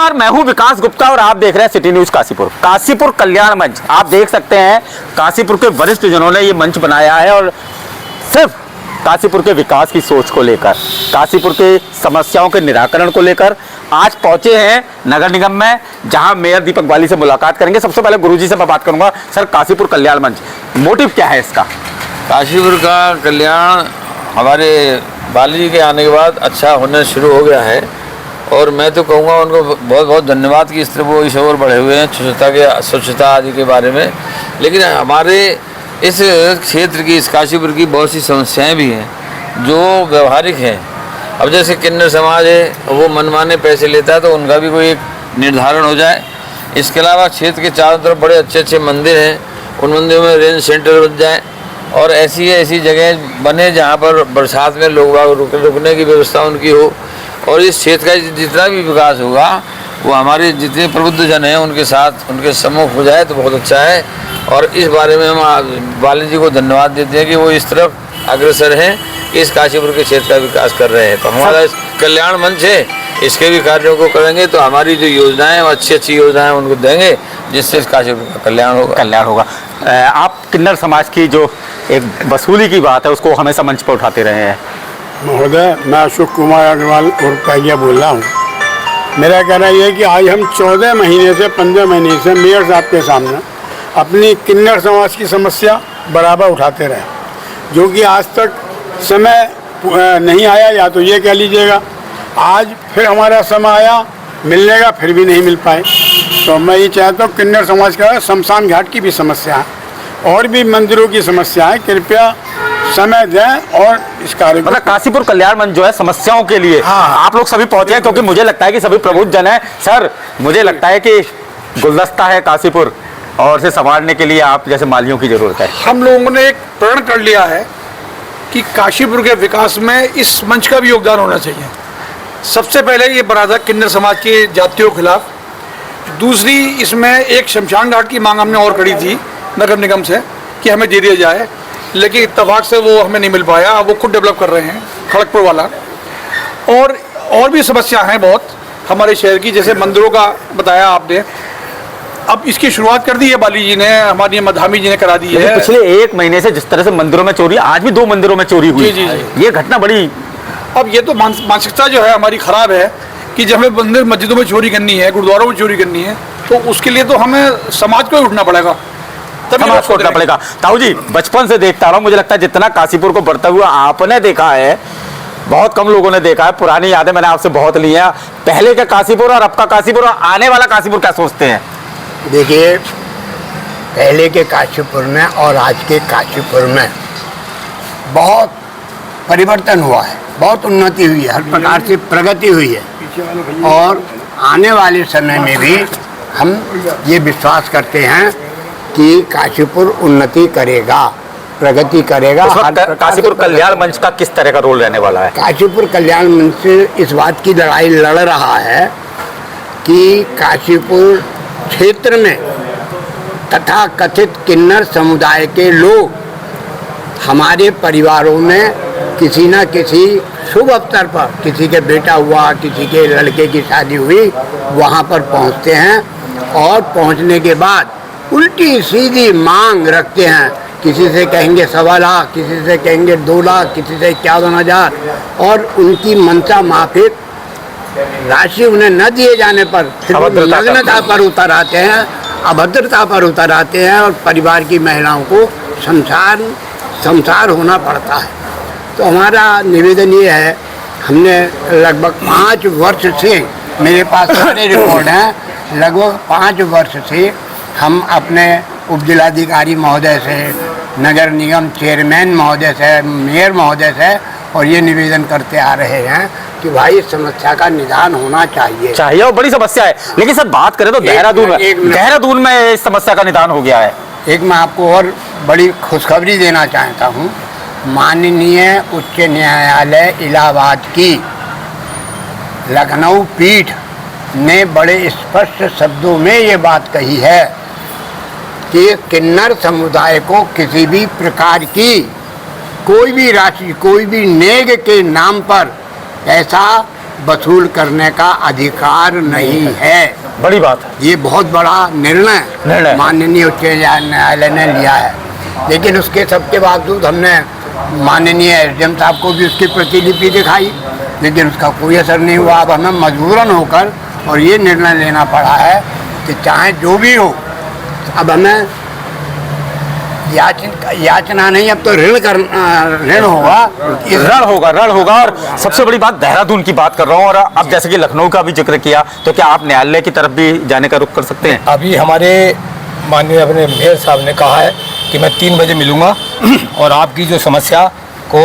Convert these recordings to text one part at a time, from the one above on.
नमस्कार, मैं हूं विकास गुप्ता और आप देख रहे हैं सिटी न्यूज काशीपुर। काशीपुर कल्याण मंच आप देख सकते हैं। काशीपुर के वरिष्ठ जनों ने ये मंच बनाया है और सिर्फ काशीपुर के विकास की सोच को लेकर, काशीपुर के समस्याओं के निराकरण को लेकर आज पहुंचे हैं नगर निगम में, जहां मेयर दीपक बाली से मुलाकात करेंगे। सबसे पहले गुरुजी से मैं बात करूंगा। सर, काशीपुर कल्याण मंच मोटिव क्या है इसका? काशीपुर का कल्याण हमारे बाली जी के आने के बाद अच्छा होना शुरू हो गया है और मैं तो कहूँगा उनको बहुत बहुत धन्यवाद कि इस तरह वो इस ओर बढ़े हुए हैं स्वच्छता आदि के बारे में। लेकिन हमारे इस क्षेत्र की, इस काशीपुर की बहुत सी समस्याएं भी हैं जो व्यवहारिक हैं। अब जैसे किन्नर समाज है, वो मनमाने पैसे लेता है, तो उनका भी कोई एक निर्धारण हो जाए। इसके अलावा क्षेत्र के चारों तरफ बड़े अच्छे अच्छे मंदिर हैं, उन मंदिरों में रेंज सेंटर बन जाए और ऐसी जगह बने जहाँ पर बरसात में लोग रुकने की व्यवस्था उनकी हो। और इस क्षेत्र का जितना भी विकास होगा वो हमारे जितने प्रबुद्ध जन हैं उनके साथ, उनके सम्मुख हो जाए तो बहुत अच्छा है। और इस बारे में हम बाली जी को धन्यवाद देते हैं कि वो इस तरफ अग्रसर हैं, इस काशीपुर के क्षेत्र का विकास कर रहे हैं। तो हमारा इस कल्याण मंच है, इसके भी कार्यों को करेंगे तो हमारी जो योजनाएं, अच्छी अच्छी योजनाएं उनको देंगे, जिससे इस काशीपुर का कल्याण होगा। आप किन्नर समाज की जो एक वसूली की बात है उसको हमेशा मंच पर उठाते रहे हैं। महोदय, मैं अशोक कुमार अग्रवाल और पैगिया बोल रहा हूँ। मेरा कहना यह है कि आज हम 14 महीने से 15 महीने से मेयर साहब के सामने अपनी किन्नर समाज की समस्या बराबर उठाते रहे, जो कि आज तक समय नहीं आया, या तो ये कह लीजिएगा। आज फिर हमारा समय आया, मिलने का फिर भी नहीं मिल पाए। तो मैं ये चाहता हूँ किन्नर समाज का शमशान घाट की भी समस्या है और भी मंदिरों की समस्या है, कृपया समय दें और इस कार्य मतलब काशीपुर कल्याण मंच जो है समस्याओं के लिए आप लोग सभी पहुंचे हैं, क्योंकि मुझे लगता है कि सभी प्रबुद्ध जन है। सर, मुझे लगता है कि गुलदस्ता है काशीपुर और इसे संभालने के लिए आप जैसे मालियों की जरूरत है। हम लोगों ने एक प्रण कर लिया है कि काशीपुर के विकास में इस मंच का भी योगदान होना चाहिए। सबसे पहले ये बना था किन्नर समाज के जातियों के खिलाफ। दूसरी, इसमें एक शमशान घाट की मांग हमने और करी थी नगर निगम से कि हमें दे दिया जाए, लेकिन इत्तेफाक से वो हमें नहीं मिल पाया। अब वो खुद डेवलप कर रहे हैं खड़गपुर वाला। और भी समस्या हैं बहुत हमारे शहर की, जैसे मंदिरों का बताया आपने। अब इसकी शुरुआत कर दी है बाली जी ने, हमारी मधामी जी ने करा दी है। पिछले 1 महीने से जिस तरह से मंदिरों में चोरी, आज भी 2 मंदिरों में चोरी हुई, जी। ये घटना बड़ी। अब ये तो मानसिकता जो है हमारी खराब है कि जब हमें मंदिर मस्जिदों में चोरी करनी है, गुरुद्वारों में चोरी करनी है, तो उसके लिए तो हमें समाज को ही उठना पड़ेगा, समाज को उठना पड़ेगा। ताऊ जी, बचपन से देखता रहा हूं, मुझे लगता है जितना काशीपुर को बढ़ता हुआ आपने देखा है, बहुत कम लोगों ने देखा है। पुरानी यादें मैंने आपसे बहुत ली हैं, पहले का काशीपुर और अब का काशीपुर और आने वाला काशीपुर क्या सोचते हैं? देखिए, पहले के काशीपुर में और आज के काशीपुर में बहुत परिवर्तन हुआ है, बहुत उन्नति हुई है, हर प्रकार से प्रगति हुई है। और आने वाले समय में भी हम ये विश्वास करते हैं कि काशीपुर उन्नति करेगा, प्रगति करेगा। काशीपुर कल्याण मंच का किस तरह का रोल रहने वाला है? काशीपुर कल्याण मंच इस बात की लड़ाई लड़ रहा है कि काशीपुर क्षेत्र में तथा कथित किन्नर समुदाय के लोग हमारे परिवारों में किसी न किसी शुभ अवसर पर, किसी के बेटा हुआ, किसी के लड़के की शादी हुई, वहाँ पर पहुँचते हैं और पहुँचने के बाद उल्टी सीधी मांग रखते हैं। किसी से कहेंगे 1.25 लाख, किसी से कहेंगे 2 लाख, किसी से 51,000, और उनकी मनसा माफिक राशि उन्हें न दिए जाने पर नग्नता पर उतर आते हैं, अभद्रता पर उतर आते हैं और परिवार की महिलाओं को संसार होना पड़ता है। तो हमारा निवेदन ये है, हमने लगभग 5 वर्ष से, मेरे पास सारे रिकॉर्ड हैं, लगभग 5 वर्ष से हम अपने उपजिलाधिकारी महोदय से, नगर निगम चेयरमैन महोदय से, मेयर महोदय से और ये निवेदन करते आ रहे हैं कि भाई इस समस्या का निदान होना चाहिए और बड़ी समस्या है। लेकिन सर, बात करें तो देहरादून में इस समस्या का निदान हो गया है। एक मैं आपको और बड़ी खुशखबरी देना चाहता हूँ। माननीय उच्च न्यायालय इलाहाबाद की लखनऊ पीठ ने बड़े स्पष्ट शब्दों में ये बात कही है कि किन्नर समुदाय को किसी भी प्रकार की कोई भी राशि, कोई भी नेग के नाम पर ऐसा वसूल करने का अधिकार नहीं है। बड़ी बात है। ये बहुत बड़ा निर्णय निर्णय। माननीय उच्च न्यायालय ने लिया है। लेकिन उसके सबके बावजूद हमने माननीय एसडीएम साहब को भी उसकी प्रतिलिपि दिखाई, लेकिन उसका कोई असर नहीं हुआ। अब हमें मजबूरन होकर और ये निर्णय लेना पड़ा है कि चाहे जो भी हो, अब हमें याचना नहीं, अब तो ऋण होगा। रण होगा। और सबसे बड़ी बात, देहरादून की बात कर रहा हूँ, और अब जैसे कि लखनऊ का भी जिक्र किया, तो क्या आप न्यायालय की तरफ भी जाने का रुख कर सकते हैं? अभी हमारे माननीय अपने मेयर साहब ने कहा है कि मैं 3 बजे मिलूंगा और आपकी जो समस्या को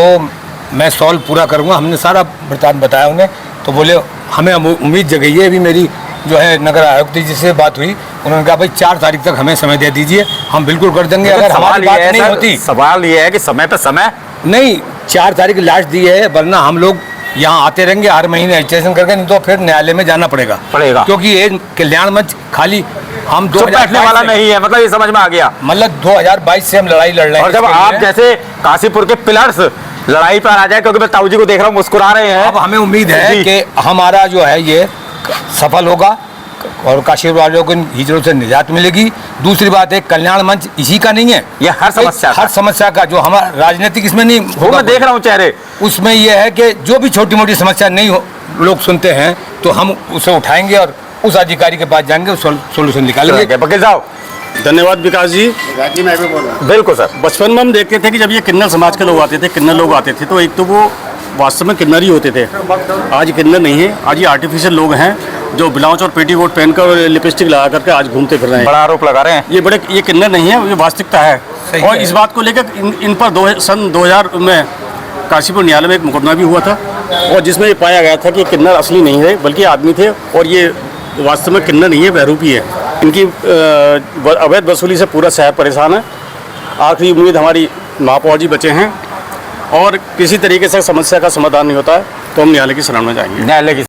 मैं सॉल्व पूरा करूंगा। हमने सारा वृत्तांत बताया उन्हें, तो बोले हमें उम्मीद जगई है। अभी मेरी जो है नगर आयुक्त जी से बात हुई, उन्होंने कहा भाई 4 तारीख तक हमें समय दे दीजिए, हम बिल्कुल कर देंगे। अगर हमारी बात नहीं होती, सवाल ये है कि समय पे समय नहीं, 4 तारीख लास्ट दी है, वरना हम लोग यहाँ आते रहेंगे हर महीने रजिस्ट्रेशन करके, नहीं तो फिर न्यायालय में जाना पड़ेगा। क्योंकि ये कल्याण मंच खाली हम तो बैठने वाला नहीं है, मतलब ये समझ में आ गया। मतलब 2022 से हम लड़ाई लड़ रहे हैं। और जब आप जैसे काशीपुर के पिलर्स लड़ाई पर आ जाए, क्योंकि मैं ताऊ जी को देख रहा हूँ मुस्कुरा रहे हैं, अब हमें उम्मीद है कि हमारा जो है ये सफल होगा और काशीपुर वालों को इन हिजड़ों से निजात मिलेगी। दूसरी बात है, कल्याण मंच इसी का नहीं है, ये हर समस्या का जो हमारा राजनीतिक इसमें नहीं वो मैं देख रहा हूँ चेहरे, उसमें ये है कि जो भी छोटी मोटी समस्या नहीं हो लोग सुनते हैं तो हम उसे उठाएंगे और उस अधिकारी के पास जाएंगे, सोल्यूशन निकालेंगे। वकील साहब, धन्यवाद विकास जी। मैं भी बोल रहा हूँ। बिल्कुल सर। बचपन में हम देखते थे कि जब ये किन्नर समाज के लोग आते थे, किन्नर लोग आते थे, तो एक तो वो वास्तव में किन्नर ही होते थे। आज किन्नर नहीं है, आज ये आर्टिफिशियल लोग हैं जो ब्लाउज और पेटीकोट पहनकर और लिपस्टिक लगा करके आज घूमते फिर रहे हैं। बड़ा आरोप लगा रहे हैं। ये किन्नर नहीं है, ये वास्तविकता है। और इस बात को लेकर इन पर सन 2000 में काशीपुर न्यायालय में एक मुकदमा भी हुआ था, और जिसमें ये पाया गया था कि किन्नर असली नहीं है बल्कि आदमी थे, और ये वास्तव में किन्नर नहीं है, बहरूपी है। इनकी अवैध वसूली से पूरा शहर परेशान है। आखिरी उम्मीद हमारी महापौर जी बचे हैं, और किसी तरीके से समस्या का समाधान नहीं होता है तो हम न्यायालय की शरण में जाएंगे। न्यायालय की